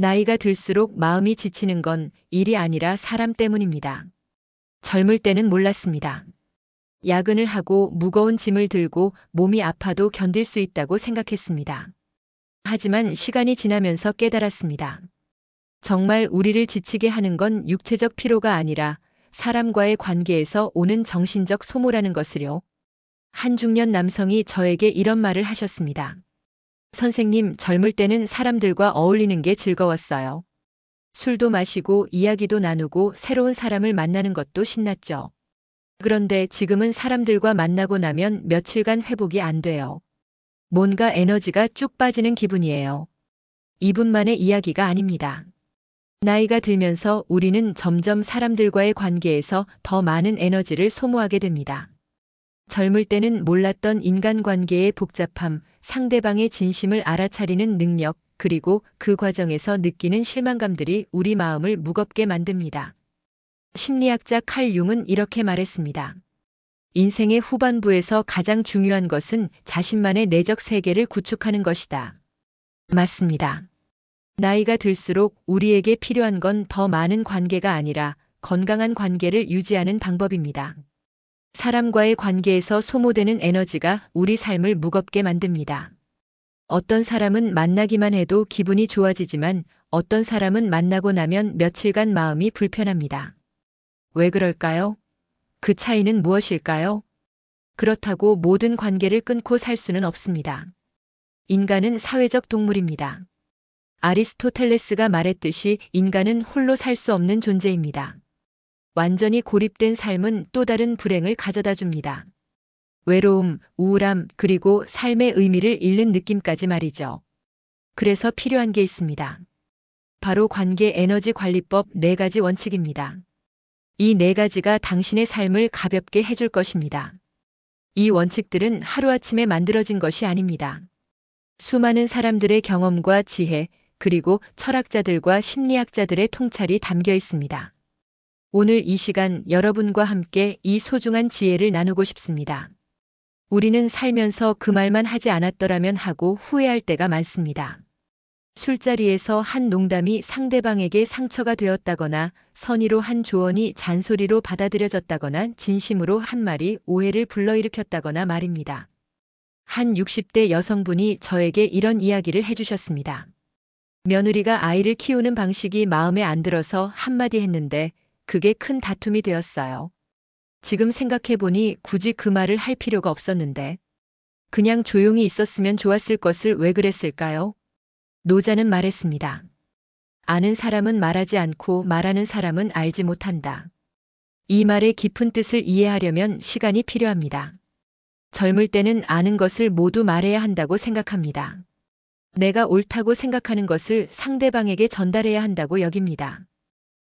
나이가 들수록 마음이 지치는 건 일이 아니라 사람 때문입니다. 젊을 때는 몰랐습니다. 야근을 하고 무거운 짐을 들고 몸이 아파도 견딜 수 있다고 생각했습니다. 하지만 시간이 지나면서 깨달았습니다. 정말 우리를 지치게 하는 건 육체적 피로가 아니라 사람과의 관계에서 오는 정신적 소모라는 것을요. 한 중년 남성이 저에게 이런 말을 하셨습니다. 선생님, 젊을 때는 사람들과 어울리는 게 즐거웠어요. 술도 마시고 이야기도 나누고 새로운 사람을 만나는 것도 신났죠. 그런데 지금은 사람들과 만나고 나면 며칠간 회복이 안 돼요. 뭔가 에너지가 쭉 빠지는 기분이에요. 이분만의 이야기가 아닙니다. 나이가 들면서 우리는 점점 사람들과의 관계에서 더 많은 에너지를 소모하게 됩니다. 젊을 때는 몰랐던 인간관계의 복잡함, 상대방의 진심을 알아차리는 능력, 그리고 그 과정에서 느끼는 실망감들이 우리 마음을 무겁게 만듭니다. 심리학자 칼 융은 이렇게 말했습니다. 인생의 후반부에서 가장 중요한 것은 자신만의 내적 세계를 구축하는 것이다. 맞습니다. 나이가 들수록 우리에게 필요한 건 더 많은 관계가 아니라 건강한 관계를 유지하는 방법입니다. 사람과의 관계에서 소모되는 에너지가 우리 삶을 무겁게 만듭니다. 어떤 사람은 만나기만 해도 기분이 좋아지지만 어떤 사람은 만나고 나면 며칠간 마음이 불편합니다. 왜 그럴까요? 그 차이는 무엇일까요? 그렇다고 모든 관계를 끊고 살 수는 없습니다. 인간은 사회적 동물입니다. 아리스토텔레스가 말했듯이 인간은 홀로 살 수 없는 존재입니다. 완전히 고립된 삶은 또 다른 불행을 가져다 줍니다. 외로움, 우울함, 그리고 삶의 의미를 잃는 느낌까지 말이죠. 그래서 필요한 게 있습니다. 바로 관계 에너지 관리법 4가지 원칙입니다. 이 4가지가 당신의 삶을 가볍게 해줄 것입니다. 이 원칙들은 하루아침에 만들어진 것이 아닙니다. 수많은 사람들의 경험과 지혜, 그리고 철학자들과 심리학자들의 통찰이 담겨 있습니다. 오늘 이 시간 여러분과 함께 이 소중한 지혜를 나누고 싶습니다. 우리는 살면서 그 말만 하지 않았더라면 하고 후회할 때가 많습니다. 술자리에서 한 농담이 상대방에게 상처가 되었다거나 선의로 한 조언이 잔소리로 받아들여졌다거나 진심으로 한 말이 오해를 불러일으켰다거나 말입니다. 한 60대 여성분이 저에게 이런 이야기를 해주셨습니다. 며느리가 아이를 키우는 방식이 마음에 안 들어서 한마디 했는데 그게 큰 다툼이 되었어요. 지금 생각해보니 굳이 그 말을 할 필요가 없었는데 그냥 조용히 있었으면 좋았을 것을 왜 그랬을까요? 노자는 말했습니다. 아는 사람은 말하지 않고 말하는 사람은 알지 못한다. 이 말의 깊은 뜻을 이해하려면 시간이 필요합니다. 젊을 때는 아는 것을 모두 말해야 한다고 생각합니다. 내가 옳다고 생각하는 것을 상대방에게 전달해야 한다고 여깁니다.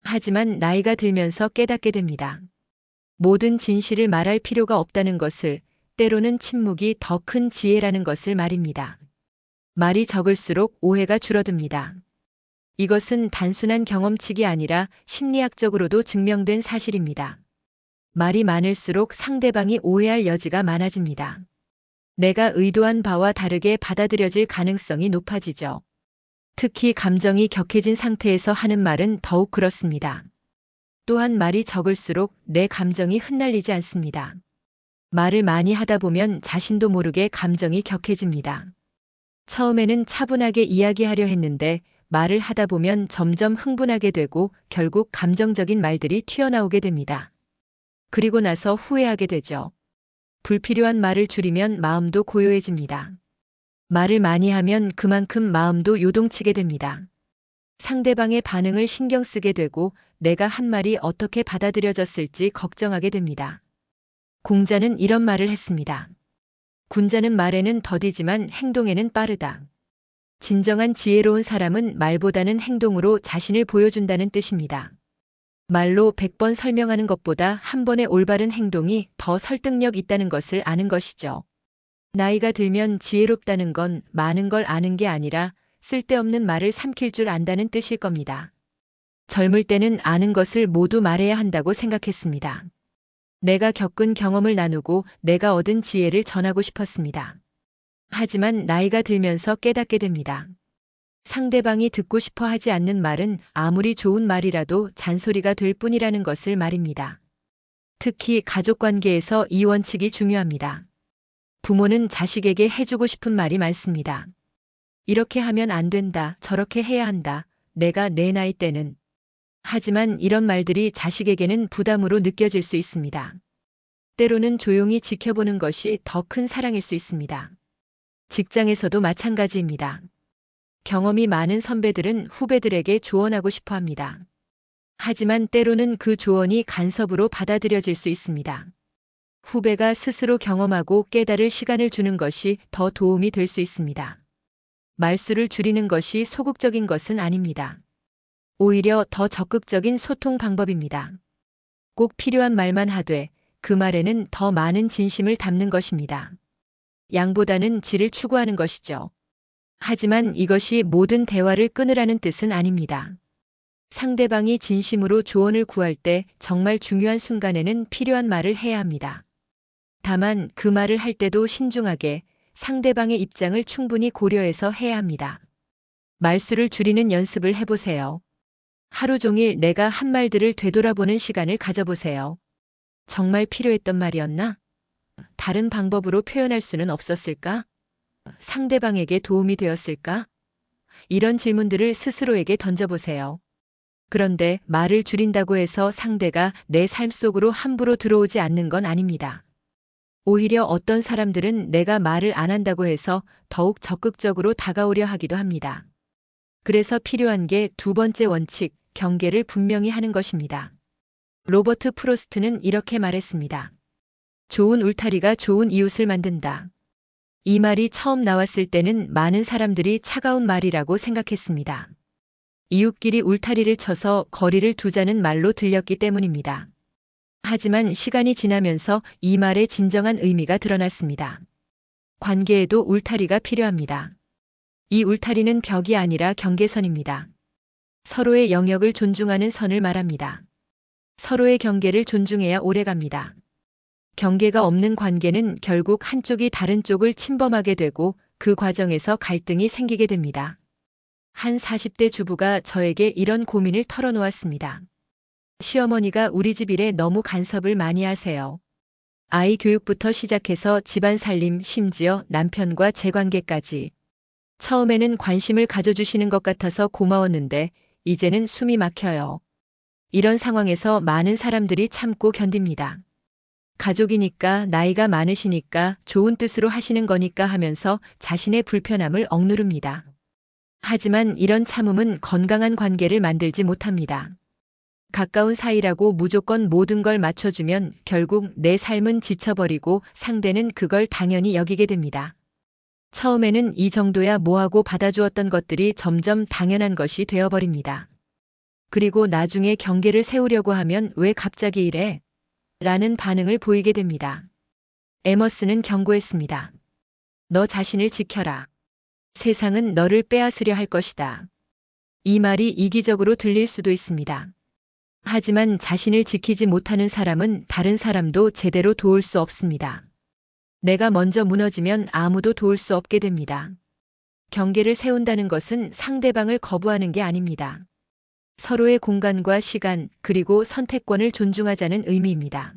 하지만 나이가 들면서 깨닫게 됩니다. 모든 진실을 말할 필요가 없다는 것을, 때로는 침묵이 더 큰 지혜라는 것을 말입니다. 말이 적을수록 오해가 줄어듭니다. 이것은 단순한 경험칙이 아니라 심리학적으로도 증명된 사실입니다. 말이 많을수록 상대방이 오해할 여지가 많아집니다. 내가 의도한 바와 다르게 받아들여질 가능성이 높아지죠. 특히 감정이 격해진 상태에서 하는 말은 더욱 그렇습니다. 또한 말이 적을수록 내 감정이 흩날리지 않습니다. 말을 많이 하다 보면 자신도 모르게 감정이 격해집니다. 처음에는 차분하게 이야기하려 했는데 말을 하다 보면 점점 흥분하게 되고 결국 감정적인 말들이 튀어나오게 됩니다. 그리고 나서 후회하게 되죠. 불필요한 말을 줄이면 마음도 고요해집니다. 말을 많이 하면 그만큼 마음도 요동치게 됩니다. 상대방의 반응을 신경 쓰게 되고 내가 한 말이 어떻게 받아들여졌을지 걱정하게 됩니다. 공자는 이런 말을 했습니다. 군자는 말에는 더디지만 행동에는 빠르다. 진정한 지혜로운 사람은 말보다는 행동으로 자신을 보여준다는 뜻입니다. 말로 100번 설명하는 것보다 한 번의 올바른 행동이 더 설득력 있다는 것을 아는 것이죠. 나이가 들면 지혜롭다는 건 많은 걸 아는 게 아니라 쓸데없는 말을 삼킬 줄 안다는 뜻일 겁니다. 젊을 때는 아는 것을 모두 말해야 한다고 생각했습니다. 내가 겪은 경험을 나누고 내가 얻은 지혜를 전하고 싶었습니다. 하지만 나이가 들면서 깨닫게 됩니다. 상대방이 듣고 싶어 하지 않는 말은 아무리 좋은 말이라도 잔소리가 될 뿐이라는 것을 말입니다. 특히 가족 관계에서 이 원칙이 중요합니다. 부모는 자식에게 해주고 싶은 말이 많습니다. 이렇게 하면 안 된다, 저렇게 해야 한다, 내가 내 나이 때는. 하지만 이런 말들이 자식에게는 부담으로 느껴질 수 있습니다. 때로는 조용히 지켜보는 것이 더 큰 사랑일 수 있습니다. 직장에서도 마찬가지입니다. 경험이 많은 선배들은 후배들에게 조언하고 싶어 합니다. 하지만 때로는 그 조언이 간섭으로 받아들여질 수 있습니다. 후배가 스스로 경험하고 깨달을 시간을 주는 것이 더 도움이 될 수 있습니다. 말수를 줄이는 것이 소극적인 것은 아닙니다. 오히려 더 적극적인 소통 방법입니다. 꼭 필요한 말만 하되 그 말에는 더 많은 진심을 담는 것입니다. 양보다는 질을 추구하는 것이죠. 하지만 이것이 모든 대화를 끊으라는 뜻은 아닙니다. 상대방이 진심으로 조언을 구할 때 정말 중요한 순간에는 필요한 말을 해야 합니다. 다만 그 말을 할 때도 신중하게 상대방의 입장을 충분히 고려해서 해야 합니다. 말수를 줄이는 연습을 해보세요. 하루 종일 내가 한 말들을 되돌아보는 시간을 가져보세요. 정말 필요했던 말이었나? 다른 방법으로 표현할 수는 없었을까? 상대방에게 도움이 되었을까? 이런 질문들을 스스로에게 던져보세요. 그런데 말을 줄인다고 해서 상대가 내 삶 속으로 함부로 들어오지 않는 건 아닙니다. 오히려 어떤 사람들은 내가 말을 안 한다고 해서 더욱 적극적으로 다가오려 하기도 합니다. 그래서 필요한 게 두 번째 원칙, 경계를 분명히 하는 것입니다. 로버트 프로스트는 이렇게 말했습니다. 좋은 울타리가 좋은 이웃을 만든다. 이 말이 처음 나왔을 때는 많은 사람들이 차가운 말이라고 생각했습니다. 이웃끼리 울타리를 쳐서 거리를 두자는 말로 들렸기 때문입니다. 하지만 시간이 지나면서 이 말의 진정한 의미가 드러났습니다. 관계에도 울타리가 필요합니다. 이 울타리는 벽이 아니라 경계선입니다. 서로의 영역을 존중하는 선을 말합니다. 서로의 경계를 존중해야 오래갑니다. 경계가 없는 관계는 결국 한쪽이 다른 쪽을 침범하게 되고 그 과정에서 갈등이 생기게 됩니다. 한 40대 주부가 저에게 이런 고민을 털어놓았습니다. 시어머니가 우리 집 일에 너무 간섭을 많이 하세요. 아이 교육부터 시작해서 집안 살림, 심지어 남편과 제 관계까지. 처음에는 관심을 가져주시는 것 같아서 고마웠는데 이제는 숨이 막혀요. 이런 상황에서 많은 사람들이 참고 견딥니다. 가족이니까, 나이가 많으시니까, 좋은 뜻으로 하시는 거니까 하면서 자신의 불편함을 억누릅니다. 하지만 이런 참음은 건강한 관계를 만들지 못합니다. 가까운 사이라고 무조건 모든 걸 맞춰주면 결국 내 삶은 지쳐버리고 상대는 그걸 당연히 여기게 됩니다. 처음에는 이 정도야 뭐하고 받아주었던 것들이 점점 당연한 것이 되어버립니다. 그리고 나중에 경계를 세우려고 하면 왜 갑자기 이래? 라는 반응을 보이게 됩니다. 에머스는 경고했습니다. 너 자신을 지켜라. 세상은 너를 빼앗으려 할 것이다. 이 말이 이기적으로 들릴 수도 있습니다. 하지만 자신을 지키지 못하는 사람은 다른 사람도 제대로 도울 수 없습니다. 내가 먼저 무너지면 아무도 도울 수 없게 됩니다. 경계를 세운다는 것은 상대방을 거부하는 게 아닙니다. 서로의 공간과 시간, 그리고 선택권을 존중하자는 의미입니다.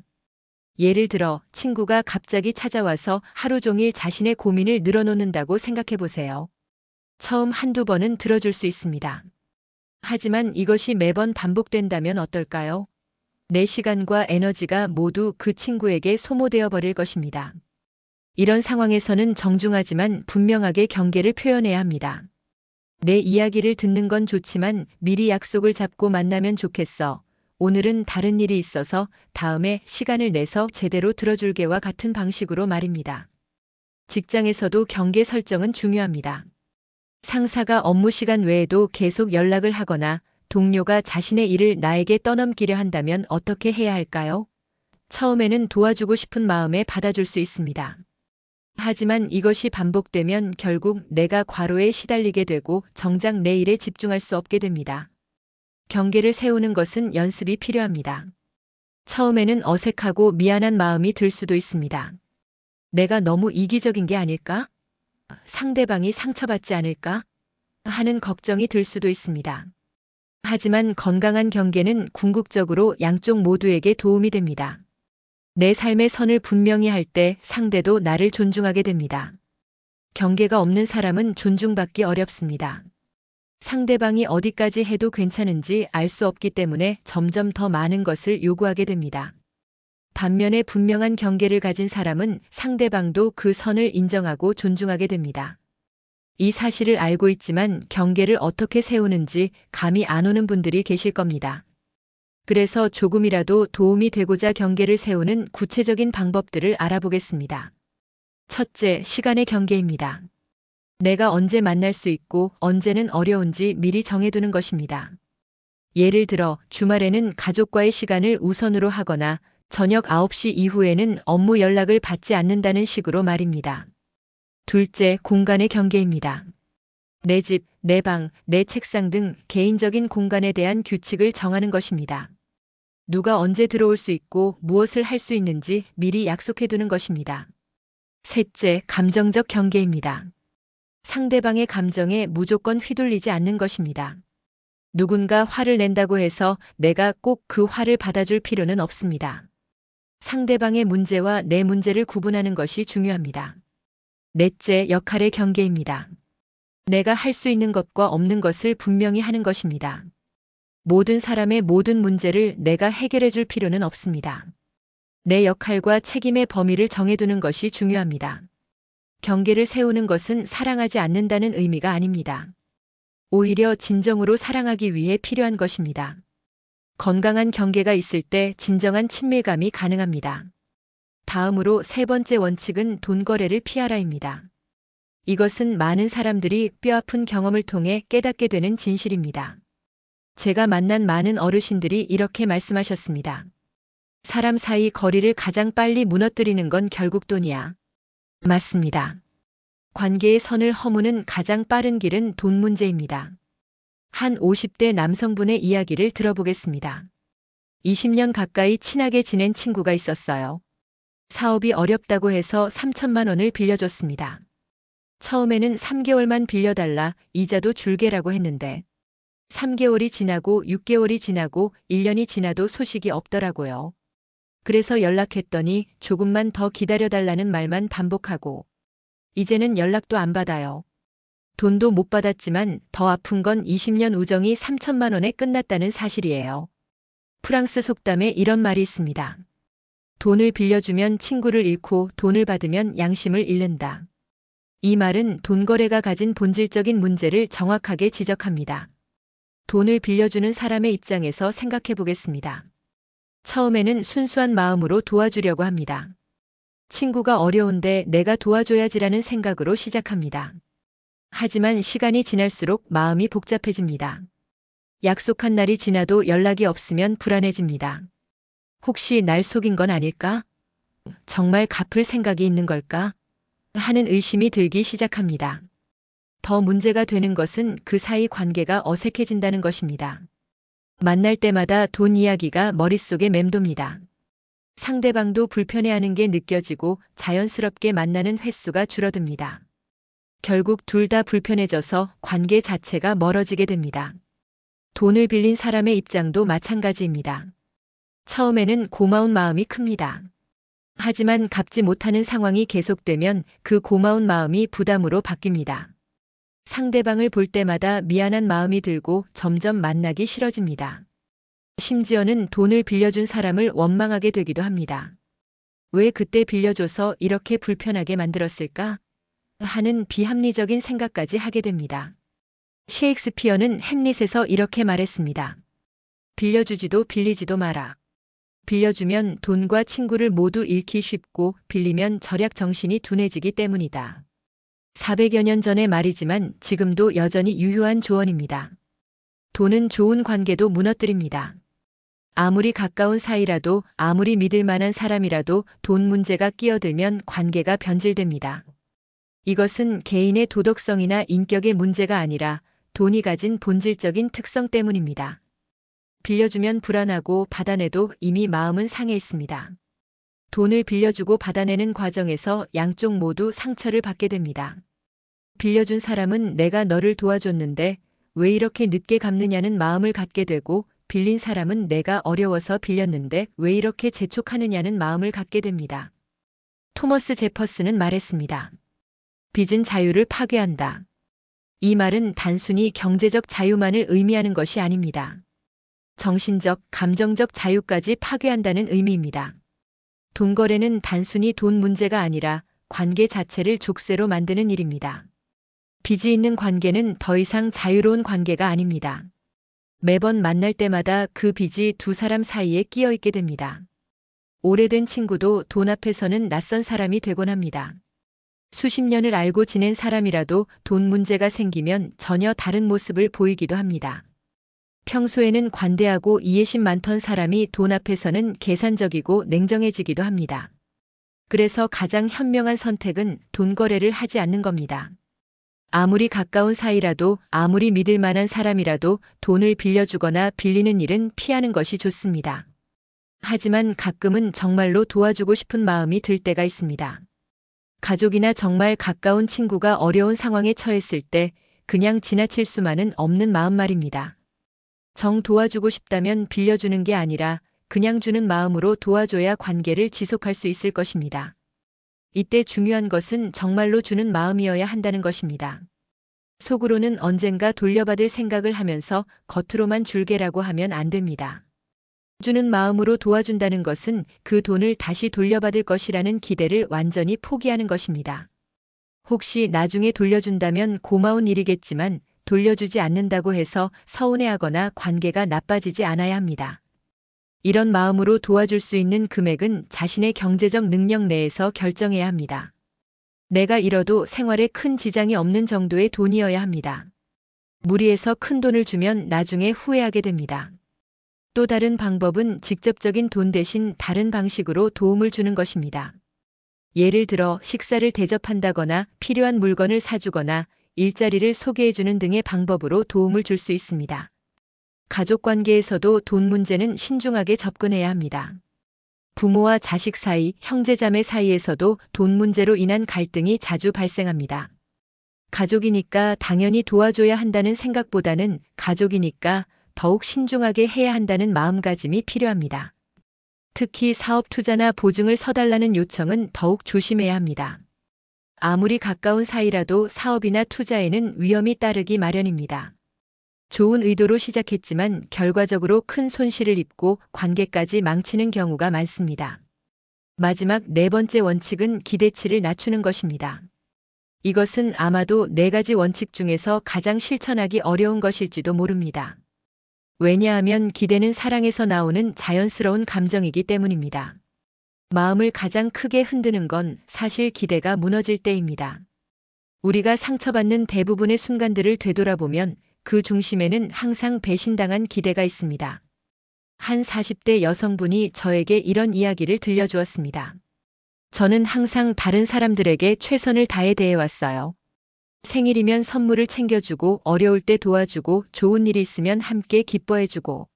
예를 들어 친구가 갑자기 찾아와서 하루 종일 자신의 고민을 늘어놓는다고 생각해 보세요. 처음 한두 번은 들어줄 수 있습니다. 하지만 이것이 매번 반복된다면 어떨까요? 내 시간과 에너지가 모두 그 친구에게 소모되어 버릴 것입니다. 이런 상황에서는 정중하지만 분명하게 경계를 표현해야 합니다. 내 이야기를 듣는 건 좋지만 미리 약속을 잡고 만나면 좋겠어. 오늘은 다른 일이 있어서 다음에 시간을 내서 제대로 들어줄게와 같은 방식으로 말입니다. 직장에서도 경계 설정은 중요합니다. 상사가 업무 시간 외에도 계속 연락을 하거나 동료가 자신의 일을 나에게 떠넘기려 한다면 어떻게 해야 할까요? 처음에는 도와주고 싶은 마음에 받아줄 수 있습니다. 하지만 이것이 반복되면 결국 내가 과로에 시달리게 되고 정작 내 일에 집중할 수 없게 됩니다. 경계를 세우는 것은 연습이 필요합니다. 처음에는 어색하고 미안한 마음이 들 수도 있습니다. 내가 너무 이기적인 게 아닐까? 상대방이 상처받지 않을까? 하는 걱정이 들 수도 있습니다. 하지만 건강한 경계는 궁극적으로 양쪽 모두에게 도움이 됩니다. 내 삶의 선을 분명히 할 때 상대도 나를 존중하게 됩니다. 경계가 없는 사람은 존중받기 어렵습니다. 상대방이 어디까지 해도 괜찮은지 알 수 없기 때문에 점점 더 많은 것을 요구하게 됩니다. 반면에 분명한 경계를 가진 사람은 상대방도 그 선을 인정하고 존중하게 됩니다. 이 사실을 알고 있지만 경계를 어떻게 세우는지 감이 안 오는 분들이 계실 겁니다. 그래서 조금이라도 도움이 되고자 경계를 세우는 구체적인 방법들을 알아보겠습니다. 첫째, 시간의 경계입니다. 내가 언제 만날 수 있고 언제는 어려운지 미리 정해두는 것입니다. 예를 들어 주말에는 가족과의 시간을 우선으로 하거나 저녁 9시 이후에는 업무 연락을 받지 않는다는 식으로 말입니다. 둘째, 공간의 경계입니다. 내 집, 내 방, 내 책상 등 개인적인 공간에 대한 규칙을 정하는 것입니다. 누가 언제 들어올 수 있고 무엇을 할 수 있는지 미리 약속해두는 것입니다. 셋째, 감정적 경계입니다. 상대방의 감정에 무조건 휘둘리지 않는 것입니다. 누군가 화를 낸다고 해서 내가 꼭 그 화를 받아줄 필요는 없습니다. 상대방의 문제와 내 문제를 구분하는 것이 중요합니다. 넷째, 역할의 경계입니다. 내가 할 수 있는 것과 없는 것을 분명히 하는 것입니다. 모든 사람의 모든 문제를 내가 해결해 줄 필요는 없습니다. 내 역할과 책임의 범위를 정해두는 것이 중요합니다. 경계를 세우는 것은 사랑하지 않는다는 의미가 아닙니다. 오히려 진정으로 사랑하기 위해 필요한 것입니다. 건강한 경계가 있을 때 진정한 친밀감이 가능합니다. 다음으로 세 번째 원칙은 돈 거래를 피하라입니다. 이것은 많은 사람들이 뼈아픈 경험을 통해 깨닫게 되는 진실입니다. 제가 만난 많은 어르신들이 이렇게 말씀하셨습니다. 사람 사이 거리를 가장 빨리 무너뜨리는 건 결국 돈이야. 맞습니다. 관계의 선을 허무는 가장 빠른 길은 돈 문제입니다. 한 50대 남성분의 이야기를 들어보겠습니다. 20년 가까이 친하게 지낸 친구가 있었어요. 사업이 어렵다고 해서 3천만 원을 빌려줬습니다. 처음에는 3개월만 빌려달라, 이자도 줄게라고 했는데 3개월이 지나고 6개월이 지나고 1년이 지나도 소식이 없더라고요. 그래서 연락했더니 조금만 더 기다려달라는 말만 반복하고 이제는 연락도 안 받아요. 돈도 못 받았지만 더 아픈 건 20년 우정이 3천만 원에 끝났다는 사실이에요. 프랑스 속담에 이런 말이 있습니다. 돈을 빌려주면 친구를 잃고 돈을 받으면 양심을 잃는다. 이 말은 돈 거래가 가진 본질적인 문제를 정확하게 지적합니다. 돈을 빌려주는 사람의 입장에서 생각해 보겠습니다. 처음에는 순수한 마음으로 도와주려고 합니다. 친구가 어려운데 내가 도와줘야지라는 생각으로 시작합니다. 하지만 시간이 지날수록 마음이 복잡해집니다. 약속한 날이 지나도 연락이 없으면 불안해집니다. 혹시 날 속인 건 아닐까? 정말 갚을 생각이 있는 걸까? 하는 의심이 들기 시작합니다. 더 문제가 되는 것은 그 사이 관계가 어색해진다는 것입니다. 만날 때마다 돈 이야기가 머릿속에 맴돕니다. 상대방도 불편해하는 게 느껴지고 자연스럽게 만나는 횟수가 줄어듭니다. 결국 둘 다 불편해져서 관계 자체가 멀어지게 됩니다. 돈을 빌린 사람의 입장도 마찬가지입니다. 처음에는 고마운 마음이 큽니다. 하지만 갚지 못하는 상황이 계속되면 그 고마운 마음이 부담으로 바뀝니다. 상대방을 볼 때마다 미안한 마음이 들고 점점 만나기 싫어집니다. 심지어는 돈을 빌려준 사람을 원망하게 되기도 합니다. 왜 그때 빌려줘서 이렇게 불편하게 만들었을까? 하는 비합리적인 생각까지 하게 됩니다. 셰익스피어는 햄릿에서 이렇게 말했습니다. 빌려주지도 빌리지도 마라. 빌려주면 돈과 친구를 모두 잃기 쉽고 빌리면 절약 정신이 둔해지기 때문이다. 400여 년 전의 말이지만 지금도 여전히 유효한 조언입니다. 돈은 좋은 관계도 무너뜨립니다. 아무리 가까운 사이라도 아무리 믿을 만한 사람이라도 돈 문제가 끼어들면 관계가 변질됩니다. 이것은 개인의 도덕성이나 인격의 문제가 아니라 돈이 가진 본질적인 특성 때문입니다. 빌려주면 불안하고 받아내도 이미 마음은 상해 있습니다. 돈을 빌려주고 받아내는 과정에서 양쪽 모두 상처를 받게 됩니다. 빌려준 사람은 내가 너를 도와줬는데 왜 이렇게 늦게 갚느냐는 마음을 갖게 되고, 빌린 사람은 내가 어려워서 빌렸는데 왜 이렇게 재촉하느냐는 마음을 갖게 됩니다. 토머스 제퍼슨은 말했습니다. 빚은 자유를 파괴한다. 이 말은 단순히 경제적 자유만을 의미하는 것이 아닙니다. 정신적, 감정적 자유까지 파괴한다는 의미입니다. 돈 거래는 단순히 돈 문제가 아니라 관계 자체를 족쇄로 만드는 일입니다. 빚이 있는 관계는 더 이상 자유로운 관계가 아닙니다. 매번 만날 때마다 그 빚이 두 사람 사이에 끼어 있게 됩니다. 오래된 친구도 돈 앞에서는 낯선 사람이 되곤 합니다. 수십 년을 알고 지낸 사람이라도 돈 문제가 생기면 전혀 다른 모습을 보이기도 합니다. 평소에는 관대하고 이해심 많던 사람이 돈 앞에서는 계산적이고 냉정해지기도 합니다. 그래서 가장 현명한 선택은 돈 거래를 하지 않는 겁니다. 아무리 가까운 사이라도, 아무리 믿을 만한 사람이라도 돈을 빌려주거나 빌리는 일은 피하는 것이 좋습니다. 하지만 가끔은 정말로 도와주고 싶은 마음이 들 때가 있습니다. 가족이나 정말 가까운 친구가 어려운 상황에 처했을 때 그냥 지나칠 수만은 없는 마음 말입니다. 정 도와주고 싶다면 빌려주는 게 아니라 그냥 주는 마음으로 도와줘야 관계를 지속할 수 있을 것입니다. 이때 중요한 것은 정말로 주는 마음이어야 한다는 것입니다. 속으로는 언젠가 돌려받을 생각을 하면서 겉으로만 줄게라고 하면 안 됩니다. 주는 마음으로 도와준다는 것은 그 돈을 다시 돌려받을 것이라는 기대를 완전히 포기하는 것입니다. 혹시 나중에 돌려준다면 고마운 일이겠지만 돌려주지 않는다고 해서 서운해하거나 관계가 나빠지지 않아야 합니다. 이런 마음으로 도와줄 수 있는 금액은 자신의 경제적 능력 내에서 결정해야 합니다. 내가 잃어도 생활에 큰 지장이 없는 정도의 돈이어야 합니다. 무리해서 큰 돈을 주면 나중에 후회하게 됩니다. 또 다른 방법은 직접적인 돈 대신 다른 방식으로 도움을 주는 것입니다. 예를 들어 식사를 대접한다거나 필요한 물건을 사주거나 일자리를 소개해주는 등의 방법으로 도움을 줄 수 있습니다. 가족 관계에서도 돈 문제는 신중하게 접근해야 합니다. 부모와 자식 사이, 형제자매 사이에서도 돈 문제로 인한 갈등이 자주 발생합니다. 가족이니까 당연히 도와줘야 한다는 생각보다는 가족이니까 더욱 신중하게 해야 한다는 마음가짐이 필요합니다. 특히 사업 투자나 보증을 서달라는 요청은 더욱 조심해야 합니다. 아무리 가까운 사이라도 사업이나 투자에는 위험이 따르기 마련입니다. 좋은 의도로 시작했지만 결과적으로 큰 손실을 입고 관계까지 망치는 경우가 많습니다. 마지막 네 번째 원칙은 기대치를 낮추는 것입니다. 이것은 아마도 네 가지 원칙 중에서 가장 실천하기 어려운 것일지도 모릅니다. 왜냐하면 기대는 사랑에서 나오는 자연스러운 감정이기 때문입니다. 마음을 가장 크게 흔드는 건 사실 기대가 무너질 때입니다. 우리가 상처받는 대부분의 순간들을 되돌아보면 그 중심에는 항상 배신당한 기대가 있습니다. 한 40대 여성분이 저에게 이런 이야기를 들려주었습니다. 저는 항상 다른 사람들에게 최선을 다해 대해왔어요. 생일이면 선물을 챙겨주고 어려울 때 도와주고 좋은 일이 있으면 함께 기뻐해주고.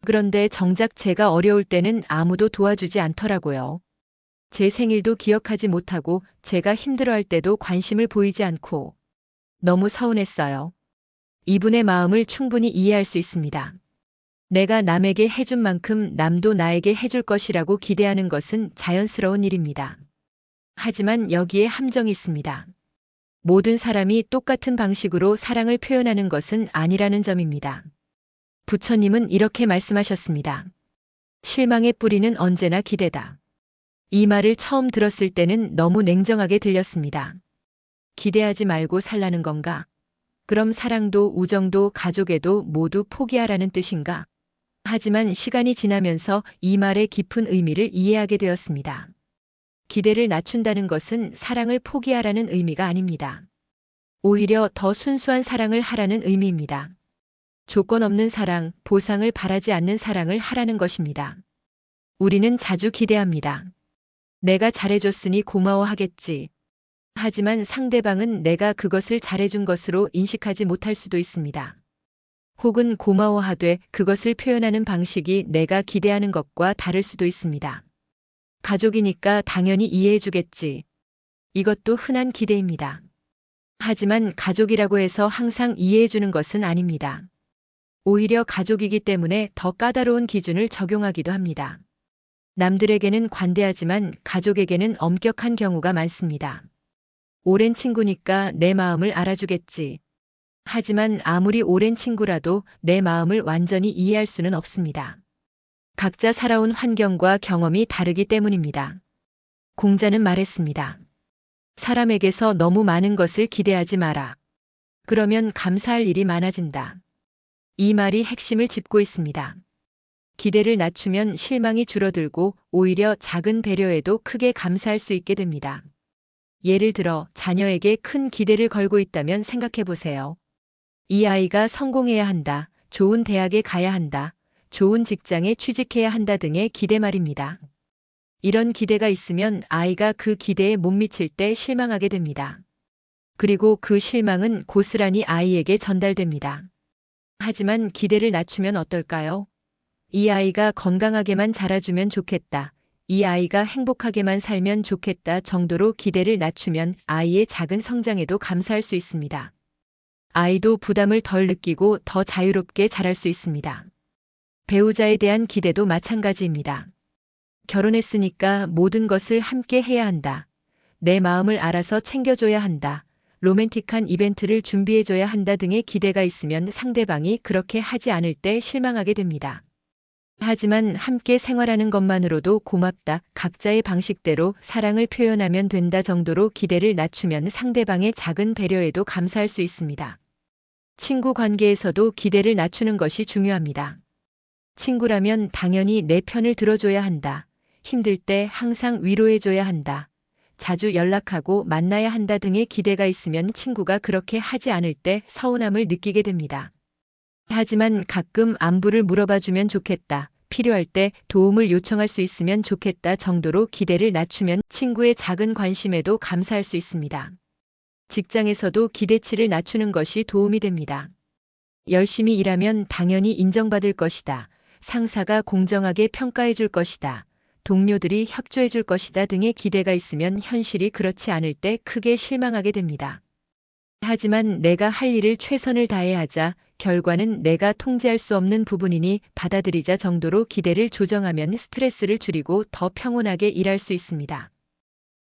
그런데 정작 제가 어려울 때는 아무도 도와주지 않더라고요. 제 생일도 기억하지 못하고 제가 힘들어할 때도 관심을 보이지 않고 너무 서운했어요. 이분의 마음을 충분히 이해할 수 있습니다. 내가 남에게 해준 만큼 남도 나에게 해줄 것이라고 기대하는 것은 자연스러운 일입니다. 하지만 여기에 함정이 있습니다. 모든 사람이 똑같은 방식으로 사랑을 표현하는 것은 아니라는 점입니다. 부처님은 이렇게 말씀하셨습니다. 실망의 뿌리는 언제나 기대다. 이 말을 처음 들었을 때는 너무 냉정하게 들렸습니다. 기대하지 말고 살라는 건가? 그럼 사랑도 우정도 가족에도 모두 포기하라는 뜻인가? 하지만 시간이 지나면서 이 말의 깊은 의미를 이해하게 되었습니다. 기대를 낮춘다는 것은 사랑을 포기하라는 의미가 아닙니다. 오히려 더 순수한 사랑을 하라는 의미입니다. 조건 없는 사랑, 보상을 바라지 않는 사랑을 하라는 것입니다. 우리는 자주 기대합니다. 내가 잘해줬으니 고마워하겠지. 하지만 상대방은 내가 그것을 잘해준 것으로 인식하지 못할 수도 있습니다. 혹은 고마워하되 그것을 표현하는 방식이 내가 기대하는 것과 다를 수도 있습니다. 가족이니까 당연히 이해해주겠지. 이것도 흔한 기대입니다. 하지만 가족이라고 해서 항상 이해해주는 것은 아닙니다. 오히려 가족이기 때문에 더 까다로운 기준을 적용하기도 합니다. 남들에게는 관대하지만 가족에게는 엄격한 경우가 많습니다. 오랜 친구니까 내 마음을 알아주겠지. 하지만 아무리 오랜 친구라도 내 마음을 완전히 이해할 수는 없습니다. 각자 살아온 환경과 경험이 다르기 때문입니다. 공자는 말했습니다. 사람에게서 너무 많은 것을 기대하지 마라. 그러면 감사할 일이 많아진다. 이 말이 핵심을 짚고 있습니다. 기대를 낮추면 실망이 줄어들고 오히려 작은 배려에도 크게 감사할 수 있게 됩니다. 예를 들어 자녀에게 큰 기대를 걸고 있다면 생각해 보세요. 이 아이가 성공해야 한다, 좋은 대학에 가야 한다, 좋은 직장에 취직해야 한다 등의 기대 말입니다. 이런 기대가 있으면 아이가 그 기대에 못 미칠 때 실망하게 됩니다. 그리고 그 실망은 고스란히 아이에게 전달됩니다. 하지만 기대를 낮추면 어떨까요? 이 아이가 건강하게만 자라주면 좋겠다. 이 아이가 행복하게만 살면 좋겠다 정도로 기대를 낮추면 아이의 작은 성장에도 감사할 수 있습니다. 아이도 부담을 덜 느끼고 더 자유롭게 자랄 수 있습니다. 배우자에 대한 기대도 마찬가지입니다. 결혼했으니까 모든 것을 함께 해야 한다. 내 마음을 알아서 챙겨줘야 한다. 로맨틱한 이벤트를 준비해줘야 한다 등의 기대가 있으면 상대방이 그렇게 하지 않을 때 실망하게 됩니다. 하지만 함께 생활하는 것만으로도 고맙다. 각자의 방식대로 사랑을 표현하면 된다 정도로 기대를 낮추면 상대방의 작은 배려에도 감사할 수 있습니다. 친구 관계에서도 기대를 낮추는 것이 중요합니다. 친구라면 당연히 내 편을 들어줘야 한다. 힘들 때 항상 위로해줘야 한다. 자주 연락하고 만나야 한다 등의 기대가 있으면 친구가 그렇게 하지 않을 때 서운함을 느끼게 됩니다. 하지만 가끔 안부를 물어봐주면 좋겠다. 필요할 때 도움을 요청할 수 있으면 좋겠다 정도로 기대를 낮추면 친구의 작은 관심에도 감사할 수 있습니다. 직장에서도 기대치를 낮추는 것이 도움이 됩니다. 열심히 일하면 당연히 인정받을 것이다. 상사가 공정하게 평가해 줄 것이다. 동료들이 협조해 줄 것이다 등의 기대가 있으면 현실이 그렇지 않을 때 크게 실망하게 됩니다. 하지만 내가 할 일을 최선을 다해야 하자, 결과는 내가 통제할 수 없는 부분이니 받아들이자 정도로 기대를 조정하면 스트레스를 줄이고 더 평온하게 일할 수 있습니다.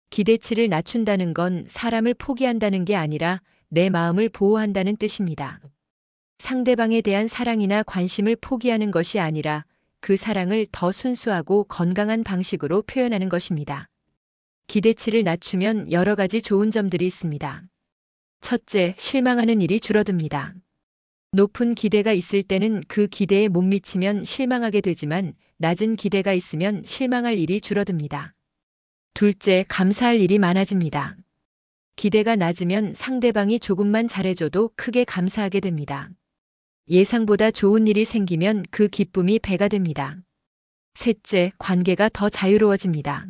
기대치를 낮춘다는 건 사람을 포기한다는 게 아니라 내 마음을 보호한다는 뜻입니다. 상대방에 대한 사랑이나 관심을 포기하는 것이 아니라 그 사랑을 더 순수하고 건강한 방식으로 표현하는 것입니다. 기대치를 낮추면 여러 가지 좋은 점들이 있습니다. 첫째, 실망하는 일이 줄어듭니다. 높은 기대가 있을 때는 그 기대에 못 미치면 실망하게 되지만 낮은 기대가 있으면 실망할 일이 줄어듭니다. 둘째, 감사할 일이 많아집니다. 기대가 낮으면 상대방이 조금만 잘해줘도 크게 감사하게 됩니다. 예상보다 좋은 일이 생기면 그 기쁨이 배가 됩니다. 셋째, 관계가 더 자유로워집니다.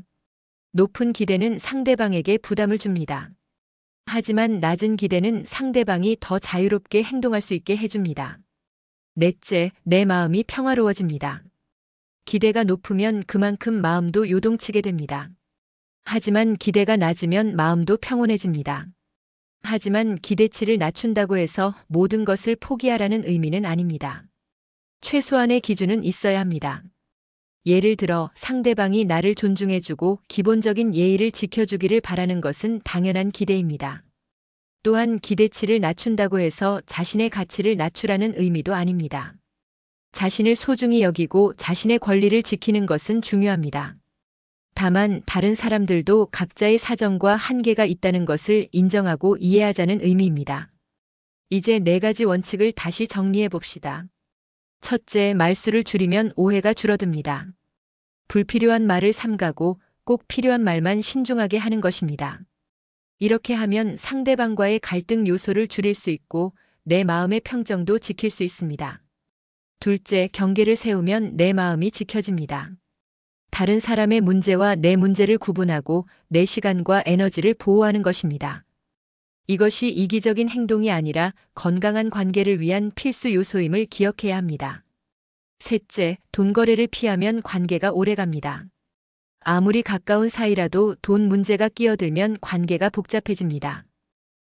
높은 기대는 상대방에게 부담을 줍니다. 하지만 낮은 기대는 상대방이 더 자유롭게 행동할 수 있게 해줍니다. 넷째, 내 마음이 평화로워집니다. 기대가 높으면 그만큼 마음도 요동치게 됩니다. 하지만 기대가 낮으면 마음도 평온해집니다. 하지만 기대치를 낮춘다고 해서 모든 것을 포기하라는 의미는 아닙니다. 최소한의 기준은 있어야 합니다. 예를 들어 상대방이 나를 존중해주고 기본적인 예의를 지켜주기를 바라는 것은 당연한 기대입니다. 또한 기대치를 낮춘다고 해서 자신의 가치를 낮추라는 의미도 아닙니다. 자신을 소중히 여기고 자신의 권리를 지키는 것은 중요합니다. 다만 다른 사람들도 각자의 사정과 한계가 있다는 것을 인정하고 이해하자는 의미입니다. 이제 4가지 원칙을 다시 정리해 봅시다. 첫째, 말수를 줄이면 오해가 줄어듭니다. 불필요한 말을 삼가고 꼭 필요한 말만 신중하게 하는 것입니다. 이렇게 하면 상대방과의 갈등 요소를 줄일 수 있고 내 마음의 평정도 지킬 수 있습니다. 둘째, 경계를 세우면 내 마음이 지켜집니다. 다른 사람의 문제와 내 문제를 구분하고 내 시간과 에너지를 보호하는 것입니다. 이것이 이기적인 행동이 아니라 건강한 관계를 위한 필수 요소임을 기억해야 합니다. 셋째, 돈 거래를 피하면 관계가 오래갑니다. 아무리 가까운 사이라도 돈 문제가 끼어들면 관계가 복잡해집니다.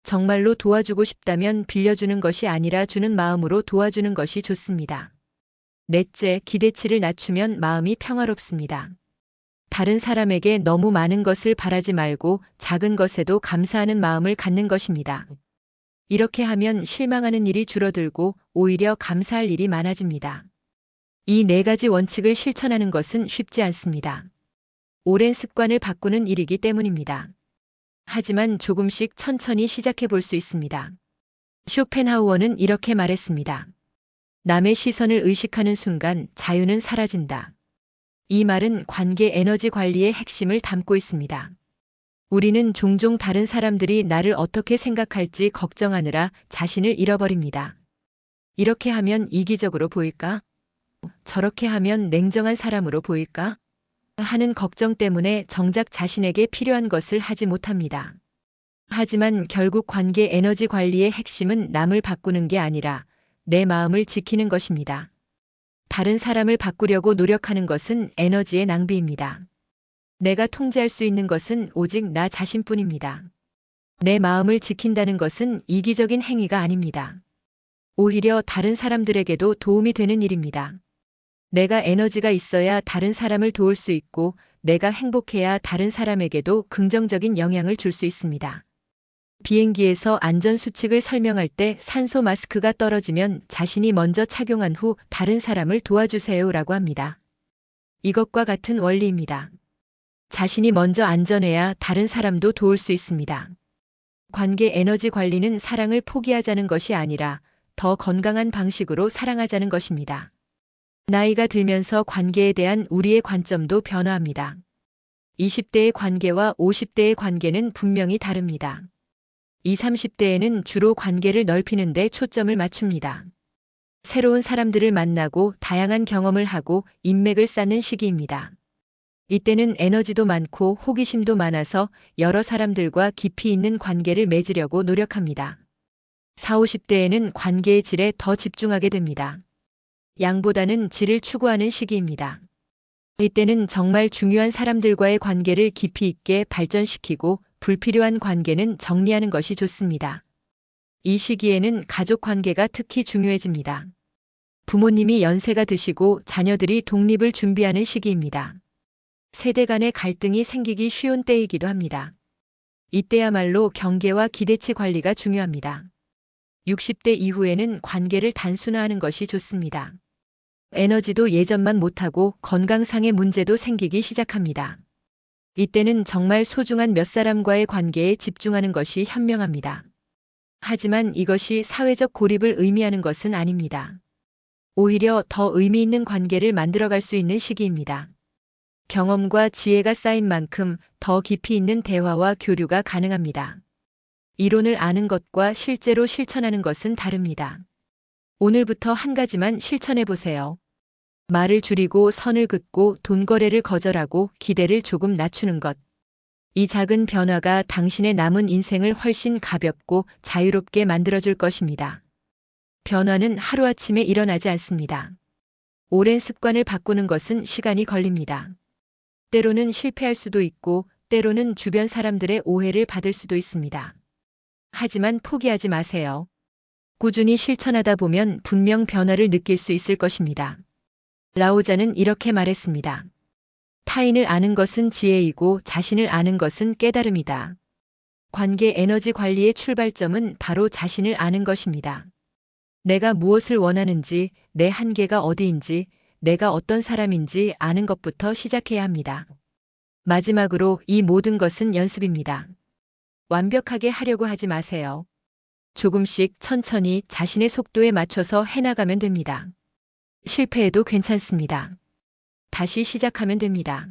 정말로 도와주고 싶다면 빌려주는 것이 아니라 주는 마음으로 도와주는 것이 좋습니다. 넷째, 기대치를 낮추면 마음이 평화롭습니다. 다른 사람에게 너무 많은 것을 바라지 말고 작은 것에도 감사하는 마음을 갖는 것입니다. 이렇게 하면 실망하는 일이 줄어들고 오히려 감사할 일이 많아집니다. 이 네 가지 원칙을 실천하는 것은 쉽지 않습니다. 오랜 습관을 바꾸는 일이기 때문입니다. 하지만 조금씩 천천히 시작해 볼 수 있습니다. 쇼펜하우어는 이렇게 말했습니다. 남의 시선을 의식하는 순간 자유는 사라진다. 이 말은 관계 에너지 관리의 핵심을 담고 있습니다. 우리는 종종 다른 사람들이 나를 어떻게 생각할지 걱정하느라 자신을 잃어버립니다. 이렇게 하면 이기적으로 보일까? 저렇게 하면 냉정한 사람으로 보일까? 하는 걱정 때문에 정작 자신에게 필요한 것을 하지 못합니다. 하지만 결국 관계 에너지 관리의 핵심은 남을 바꾸는 게 아니라 내 마음을 지키는 것입니다. 다른 사람을 바꾸려고 노력하는 것은 에너지의 낭비입니다. 내가 통제할 수 있는 것은 오직 나 자신뿐입니다. 내 마음을 지킨다는 것은 이기적인 행위가 아닙니다. 오히려 다른 사람들에게도 도움이 되는 일입니다. 내가 에너지가 있어야 다른 사람을 도울 수 있고 내가 행복해야 다른 사람에게도 긍정적인 영향을 줄 수 있습니다. 비행기에서 안전수칙을 설명할 때 산소 마스크가 떨어지면 자신이 먼저 착용한 후 다른 사람을 도와주세요라고 합니다. 이것과 같은 원리입니다. 자신이 먼저 안전해야 다른 사람도 도울 수 있습니다. 관계 에너지 관리는 사랑을 포기하자는 것이 아니라 더 건강한 방식으로 사랑하자는 것입니다. 나이가 들면서 관계에 대한 우리의 관점도 변화합니다. 20대의 관계와 50대의 관계는 분명히 다릅니다. 20, 30대에는 주로 관계를 넓히는 데 초점을 맞춥니다. 새로운 사람들을 만나고 다양한 경험을 하고 인맥을 쌓는 시기입니다. 이때는 에너지도 많고 호기심도 많아서 여러 사람들과 깊이 있는 관계를 맺으려고 노력합니다. 40, 50대에는 관계의 질에 더 집중하게 됩니다. 양보다는 질을 추구하는 시기입니다. 이때는 정말 중요한 사람들과의 관계를 깊이 있게 발전시키고 불필요한 관계는 정리하는 것이 좋습니다. 이 시기에는 가족 관계가 특히 중요해집니다. 부모님이 연세가 드시고 자녀들이 독립을 준비하는 시기입니다. 세대 간의 갈등이 생기기 쉬운 때이기도 합니다. 이때야말로 경계와 기대치 관리가 중요합니다. 60대 이후에는 관계를 단순화하는 것이 좋습니다. 에너지도 예전만 못하고 건강상의 문제도 생기기 시작합니다. 이때는 정말 소중한 몇 사람과의 관계에 집중하는 것이 현명합니다. 하지만 이것이 사회적 고립을 의미하는 것은 아닙니다. 오히려 더 의미 있는 관계를 만들어갈 수 있는 시기입니다. 경험과 지혜가 쌓인 만큼 더 깊이 있는 대화와 교류가 가능합니다. 이론을 아는 것과 실제로 실천하는 것은 다릅니다. 오늘부터 한 가지만 실천해 보세요. 말을 줄이고 선을 긋고 돈 거래를 거절하고 기대를 조금 낮추는 것. 이 작은 변화가 당신의 남은 인생을 훨씬 가볍고 자유롭게 만들어줄 것입니다. 변화는 하루아침에 일어나지 않습니다. 오랜 습관을 바꾸는 것은 시간이 걸립니다. 때로는 실패할 수도 있고 때로는 주변 사람들의 오해를 받을 수도 있습니다. 하지만 포기하지 마세요. 꾸준히 실천하다 보면 분명 변화를 느낄 수 있을 것입니다. 라오자는 이렇게 말했습니다. 타인을 아는 것은 지혜이고 자신을 아는 것은 깨달음이다. 관계 에너지 관리의 출발점은 바로 자신을 아는 것입니다. 내가 무엇을 원하는지, 내 한계가 어디인지, 내가 어떤 사람인지 아는 것부터 시작해야 합니다. 마지막으로 이 모든 것은 연습입니다. 완벽하게 하려고 하지 마세요. 조금씩 천천히 자신의 속도에 맞춰서 해나가면 됩니다. 실패해도 괜찮습니다. 다시 시작하면 됩니다.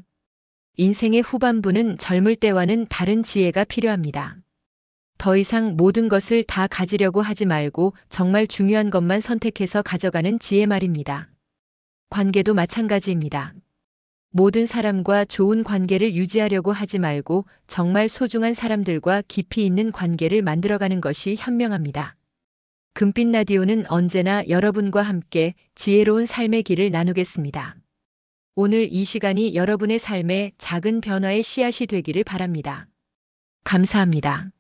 인생의 후반부는 젊을 때와는 다른 지혜가 필요합니다. 더 이상 모든 것을 다 가지려고 하지 말고 정말 중요한 것만 선택해서 가져가는 지혜 말입니다. 관계도 마찬가지입니다. 모든 사람과 좋은 관계를 유지하려고 하지 말고 정말 소중한 사람들과 깊이 있는 관계를 만들어가는 것이 현명합니다. 금빛 라디오는 언제나 여러분과 함께 지혜로운 삶의 길을 나누겠습니다. 오늘 이 시간이 여러분의 삶에 작은 변화의 씨앗이 되기를 바랍니다. 감사합니다.